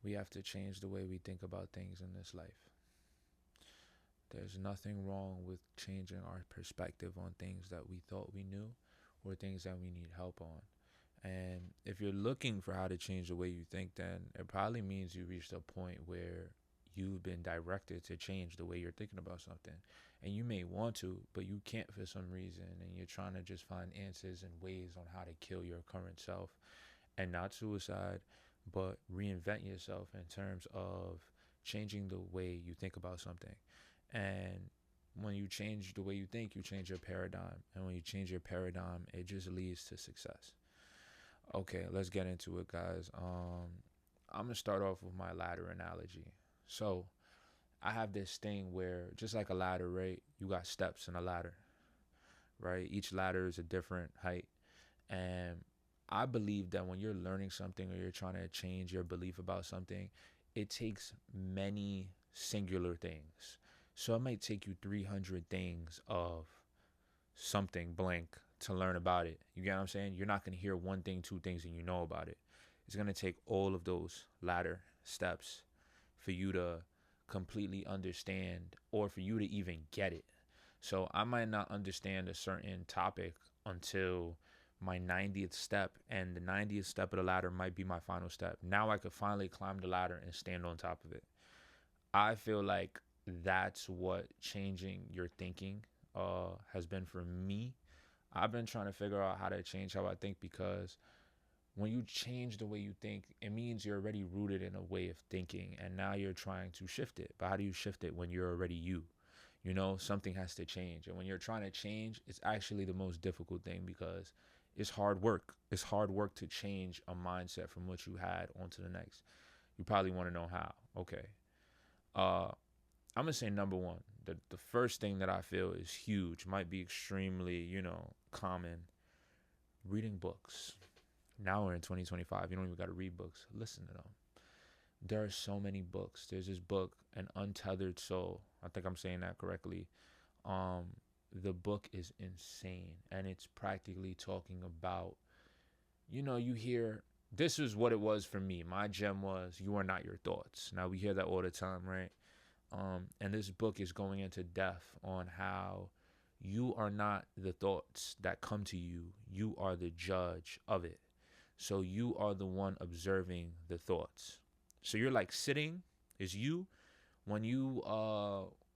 we have to change the way we think about things in this life. There's nothing wrong with changing our perspective on things that we thought we knew or things that we need help on. And if you're looking for how to change the way you think, then it probably means you reached a point where you've been directed to change the way you're thinking about something. And you may want to, but you can't for some reason. And you're trying to just find answers and ways on how to kill your current self, and not suicide, but reinvent yourself in terms of changing the way you think about something. And when you change the way you think, you change your paradigm. And when you change your paradigm, it just leads to success. Okay, let's get into it, guys. I'm gonna start off with my ladder analogy. So I have this thing where, just like a ladder, right? You got steps in a ladder, right? Each ladder is a different height, and I believe that when you're learning something or you're trying to change your belief about something, it takes many singular things. So it might take you 300 things of something blank to learn about it. You get what I'm saying? You're not going to hear one thing, two things, and you know about it. It's going to take all of those ladder steps for you to completely understand or for you to even get it. So I might not understand a certain topic until my 90th step, and the 90th step of the ladder might be my final step. Now I could finally climb the ladder and stand on top of it. I feel like that's what changing your thinking has been for me. I've been trying to figure out how to change how I think, because when you change the way you think, it means you're already rooted in a way of thinking, and now you're trying to shift it. But how do you shift it when you're already you? You know, something has to change. And when you're trying to change, it's actually the most difficult thing, because it's hard work. It's hard work to change a mindset from what you had onto the next. You probably want to know how. Okay. Uh, I'm going to say number one. The first thing that I feel is huge, might be extremely, common: reading books. Now we're in 2025. You don't even got to read books. Listen to them. There are so many books. There's this book, An Untethered Soul. I think I'm saying that correctly. Um, the book is insane, and it's practically talking about, you hear, this is what it was for me. My gem was, you are not your thoughts. Now we hear that all the time, right? And this book is going into depth on how you are not the thoughts that come to you. You are the judge of it. So you are the one observing the thoughts. So you're like sitting is you when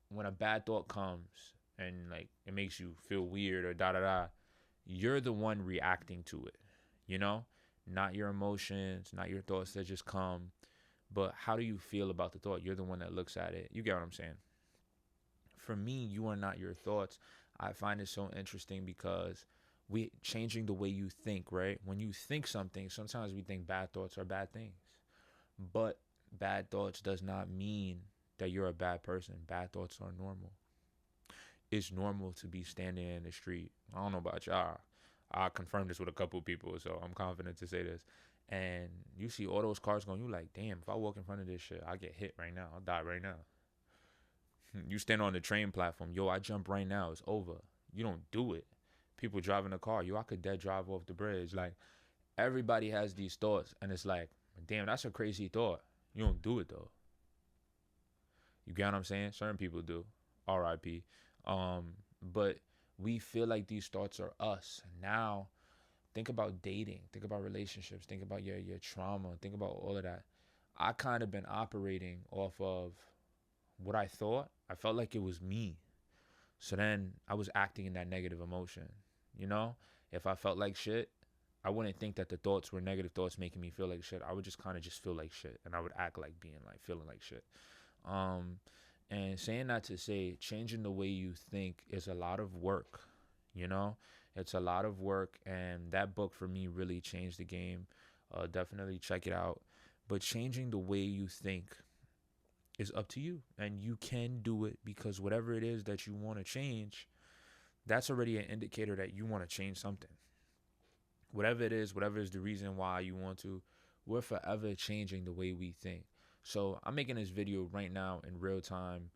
when a bad thought comes and like it makes you feel weird or da da da, you're the one reacting to it, you know? Not your emotions, not your thoughts that just come, but how do you feel about the thought? You're the one that looks at it. You get what I'm saying? For me, you are not your thoughts. I find it so interesting because we changing the way you think, right? When you think something, sometimes we think bad thoughts are bad things. But bad thoughts does not mean that you're a bad person. Bad thoughts are normal. It's normal to be standing in the street. I don't know about y'all. I confirmed this with a couple of people, so I'm confident to say this. And you see all those cars going, you like, damn, if I walk in front of this shit, I get hit right now. I'll die right now. You stand on the train platform, yo, I jump right now. It's over. You don't do it. People driving a car, yo, I could dead drive off the bridge. Like, everybody has these thoughts, and it's like, damn, that's a crazy thought. You don't do it though. You get what I'm saying? Certain people do. R.I.P. But we feel like these thoughts are us. Now, think about dating. Think about relationships. Think about your trauma. Think about all of that. I kind of been operating off of what I thought. I felt like it was me. So then I was acting in that negative emotion. You know? If I felt like shit, I wouldn't think that the thoughts were negative thoughts making me feel like shit. I would just kind of just feel like shit. And I would act like being like feeling like shit. Um, and saying that to say, changing the way you think is a lot of work. You know, it's a lot of work, and that book for me really changed the game. Definitely check it out. But changing the way you think is up to you, and you can do it, because whatever it is that you want to change, that's already an indicator that you want to change something. Whatever is the reason why you want to, we're forever changing the way we think. So I'm making this video right now in real time.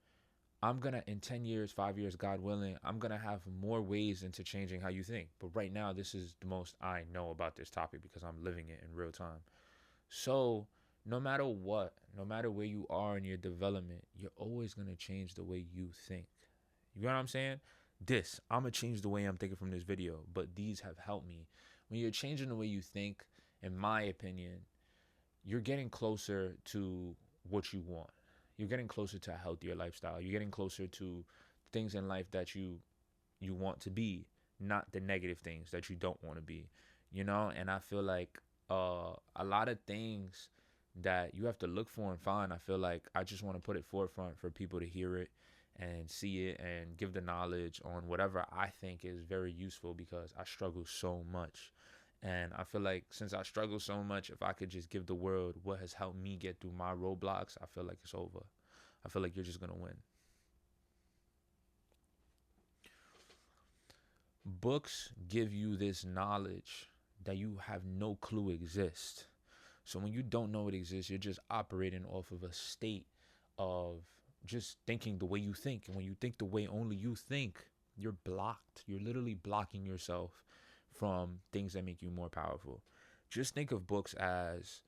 I'm gonna, in 10 years, 5 years, God willing, I'm gonna have more ways into changing how you think. But right now, this is the most I know about this topic because I'm living it in real time. So No matter what, no matter where you are in your development, you're always going to change the way you think. You know what I'm saying? I'm going to change the way I'm thinking from this video, but these have helped me. When you're changing the way you think, in my opinion, you're getting closer to what you want. You're getting closer to a healthier lifestyle. You're getting closer to things in life that you want to be, not the negative things that you don't want to be. And I feel like a lot of things that you have to look for and find, I feel like I just want to put it forefront for people to hear it and see it and give the knowledge on whatever I think is very useful, because I struggle so much. And I feel like since I struggle so much, if I could just give the world what has helped me get through my roadblocks, I feel like it's over. I feel like you're just going to win. Books give you this knowledge that you have no clue exists. So when you don't know it exists, you're just operating off of a state of just thinking the way you think. And when you think the way only you think, you're blocked. You're literally blocking yourself from things that make you more powerful. Just think of books as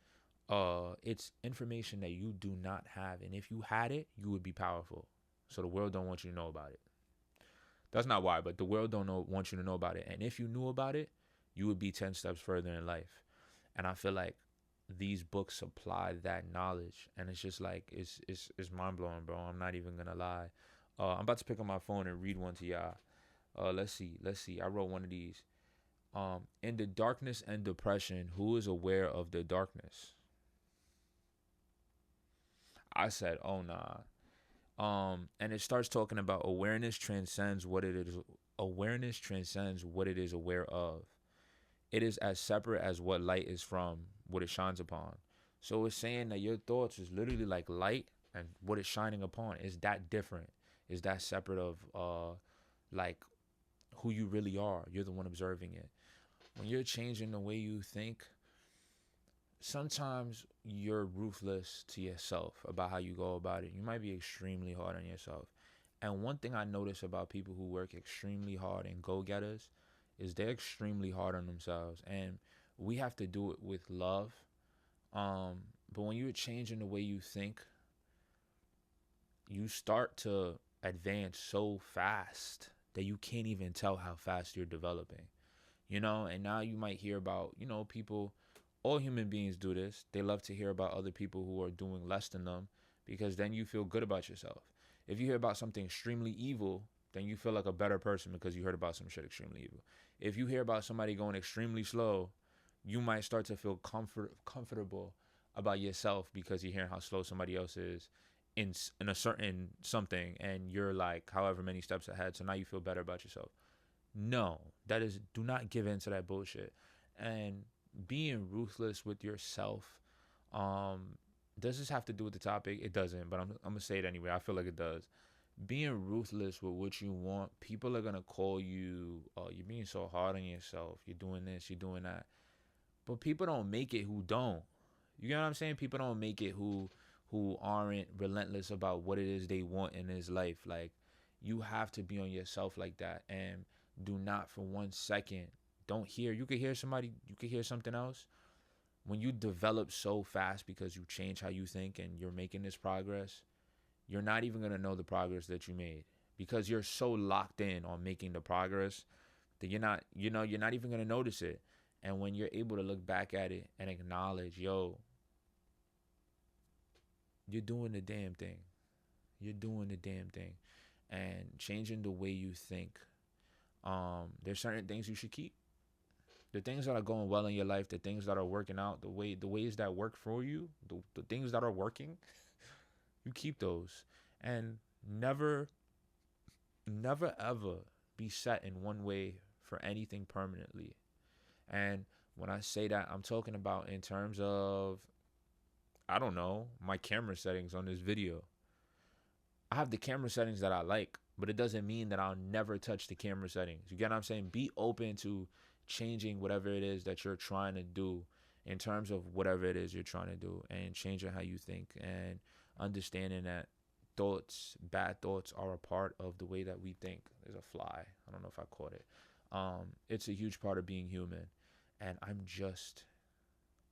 it's information that you do not have, and if you had it, you would be powerful. So the world don't want you to know about it. That's not why, but the world don't want you to know about it. And if you knew about it, you would be 10 steps further in life. And I feel like these books supply that knowledge, and it's just like it's mind blowing, bro. I'm not even gonna lie. I'm about to pick up my phone and read one to y'all. Let's see. I wrote one of these. In the darkness and depression, who is aware of the darkness? I said, oh nah. And it starts talking about awareness transcends what it is. Awareness transcends what it is aware of. It is as separate as what light is from what it shines upon. So it's saying that your thoughts is literally like light, and what it's shining upon is that different. Is that separate of like who you really are. You're the one observing it. When you're changing the way you think, sometimes you're ruthless to yourself about how you go about it. You might be extremely hard on yourself. And one thing I notice about people who work extremely hard and go-getters is they're extremely hard on themselves. And we have to do it with love. But when you're changing the way you think, you start to advance so fast that you can't even tell how fast you're developing. And now you might hear about, people, all human beings do this. They love to hear about other people who are doing less than them, because then you feel good about yourself. If you hear about something extremely evil, then you feel like a better person because you heard about some shit extremely evil. If you hear about somebody going extremely slow, you might start to feel comfortable about yourself because you're hearing how slow somebody else is in a certain something, and you're like however many steps ahead. So now you feel better about yourself. No, do not give in to that bullshit. And being ruthless with yourself, does this have to do with the topic? It doesn't, but I'm gonna say it anyway. I feel like it does. Being ruthless with what you want, people are gonna call you, oh, you're being so hard on yourself. You're doing this, you're doing that. But people don't make it who don't. You know what I'm saying? People don't make it who aren't relentless about what it is they want in this life. Like, you have to be on yourself like that, and do not for 1 second don't hear. You could hear somebody, you could hear something else. When you develop so fast because you change how you think and you're making this progress, you're not even going to know the progress that you made, because you're so locked in on making the progress that you're not even going to notice it. And when you're able to look back at it and acknowledge, yo, you're doing the damn thing. You're doing the damn thing. And changing the way you think. There's certain things you should keep. The things that are going well in your life, the things that are working out, the ways that work for you, the things that are working, you keep those. And never ever be set in one way for anything permanently. And when I say that, I'm talking about in terms of, I don't know, my camera settings on this video. I have the camera settings that I like, but it doesn't mean that I'll never touch the camera settings. You get what I'm saying? Be open to changing whatever it is that you're trying to do in terms of whatever it is you're trying to do, and changing how you think, and understanding that bad thoughts are a part of the way that we think. There's a fly. I don't know if I caught it. It's a huge part of being human, and I'm just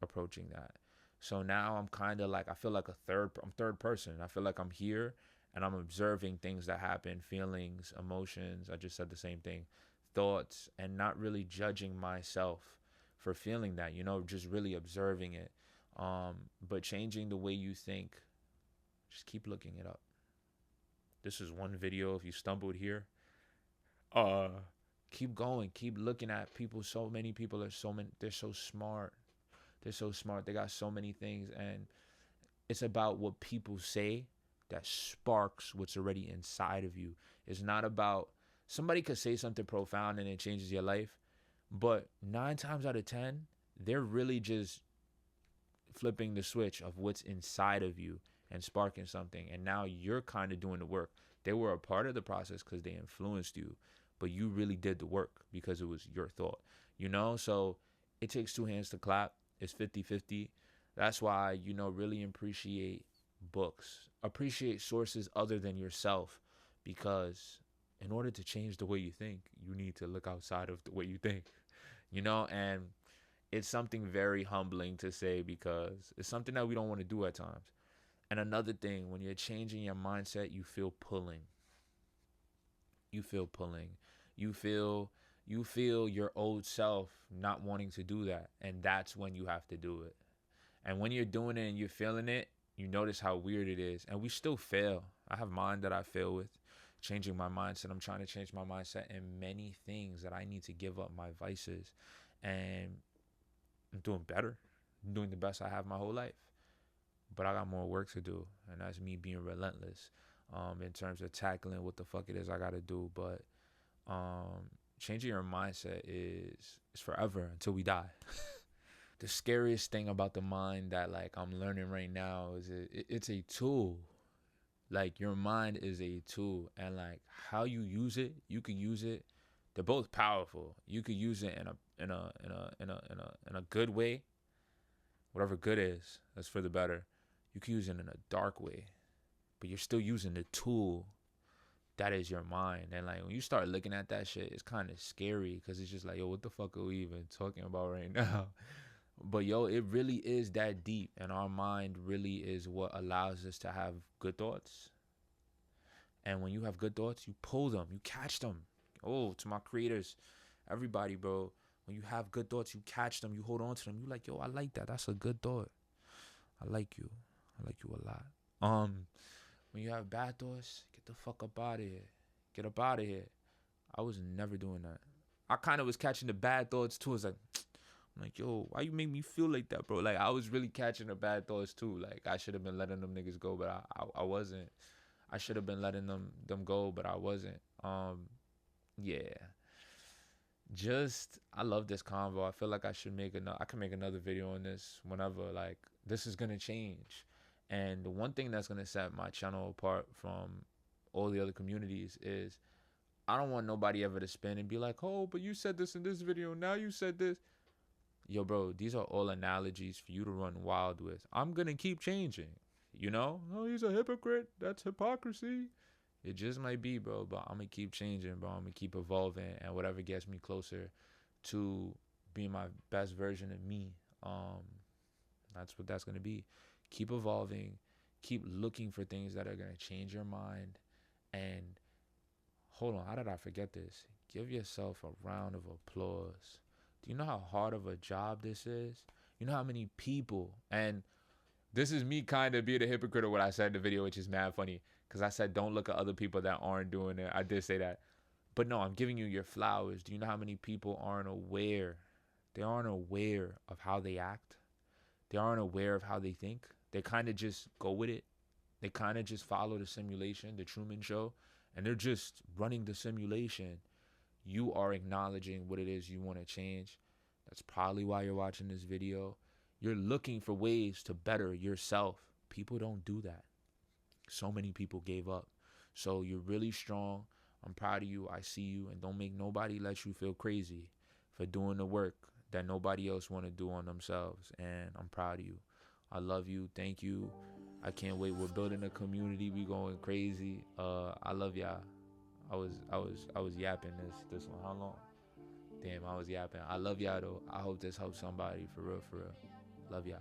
approaching that. So now I'm kind of like, I feel like I'm third person. I feel like I'm here and I'm observing things that happen, feelings, emotions. I just said the same thing, thoughts, and not really judging myself for feeling that, just really observing it. But changing the way you think, just keep looking it up. This is one video. If you stumbled here, uh, keep going, keep looking at people. So many people are so many. They're so smart. They're so smart. They got so many things, and it's about what people say that sparks what's already inside of you. It's not about somebody could say something profound and it changes your life, but 9 times out of 10, they're really just flipping the switch of what's inside of you and sparking something. And now you're kind of doing the work. They were a part of the process because they influenced you, but you really did the work because it was your thought, So it takes two hands to clap. It's 50-50. That's why, really appreciate books, appreciate sources other than yourself, because in order to change the way you think, you need to look outside of the way you think, and it's something very humbling to say because it's something that we don't want to do at times. And another thing, when you're changing your mindset, you feel pulling. You feel pulling. You feel your old self not wanting to do that, and that's when you have to do it. And when you're doing it and you're feeling it, you notice how weird it is. And we still fail. I have mine that I fail with. Changing my mindset. I'm trying to change my mindset in many things that I need to give up my vices. And I'm doing better. I'm doing the best I have my whole life. But I got more work to do. And that's me being relentless in terms of tackling what the fuck it is I got to do. But changing your mindset is forever until we die. The scariest thing about the mind that like I'm learning right now is it's a tool. Like your mind is a tool, and like how you use it, you can use it. They're both powerful. You could use it in a good way, whatever good is. That's for the better. You can use it in a dark way, but you're still using the tool that is your mind. And like when you start looking at that shit, it's kind of scary because it's just like, yo, what the fuck are we even talking about right now? But yo, it really is that deep, and our mind really is what allows us to have good thoughts. And when you have good thoughts, you pull them, you catch them. Oh, to my creators, everybody, bro. When you have good thoughts, you catch them, you hold on to them. You like, yo, I like that. That's a good thought. I like you. I like you a lot. When you have bad thoughts, get the fuck up out of here. Get up out of here. I was never doing that. I kind of was catching the bad thoughts too. It's like, I'm like, yo, why you make me feel like that, bro? Like, I was really catching the bad thoughts too. Like, I should have been letting them niggas go, but I wasn't. I should have been letting them go, but I wasn't. Yeah. Just, I love this convo. I feel like I can make another video on this whenever. Like, this is gonna change. And the one thing that's gonna set my channel apart from all the other communities is I don't want nobody ever to spin and be like, oh, but you said this in this video. Now you said this. Yo, bro, these are all analogies for you to run wild with. I'm going to keep changing, Oh, he's a hypocrite. That's hypocrisy. It just might be, bro, but I'm going to keep changing, bro. I'm going to keep evolving, and whatever gets me closer to being my best version of me, that's what that's going to be. Keep evolving. Keep looking for things that are going to change your mind. And hold on, how did I forget this? Give yourself a round of applause. Do you know how hard of a job this is? You know how many people, and this is me kind of being a hypocrite of what I said in the video, which is mad funny, because I said don't look at other people that aren't doing it. I did say that. But no, I'm giving you your flowers. Do you know how many people aren't aware? They aren't aware of how they act. They aren't aware of how they think. They kind of just go with it. They kind of just follow the simulation, the Truman Show, and they're just running the simulation. You are acknowledging what it is you want to change. That's probably why you're watching this video. You're looking for ways to better yourself. People don't do that. So many people gave up. So you're really strong. I'm proud of you. I see you. And don't make nobody let you feel crazy for doing the work that nobody else want to do on themselves. And I'm proud of you. I love you. Thank you. I can't wait. We're building a community. We going crazy. I love y'all. I was yapping this one. How long? Damn, I was yapping. I love y'all though. I hope this helps somebody for real, for real. Love y'all.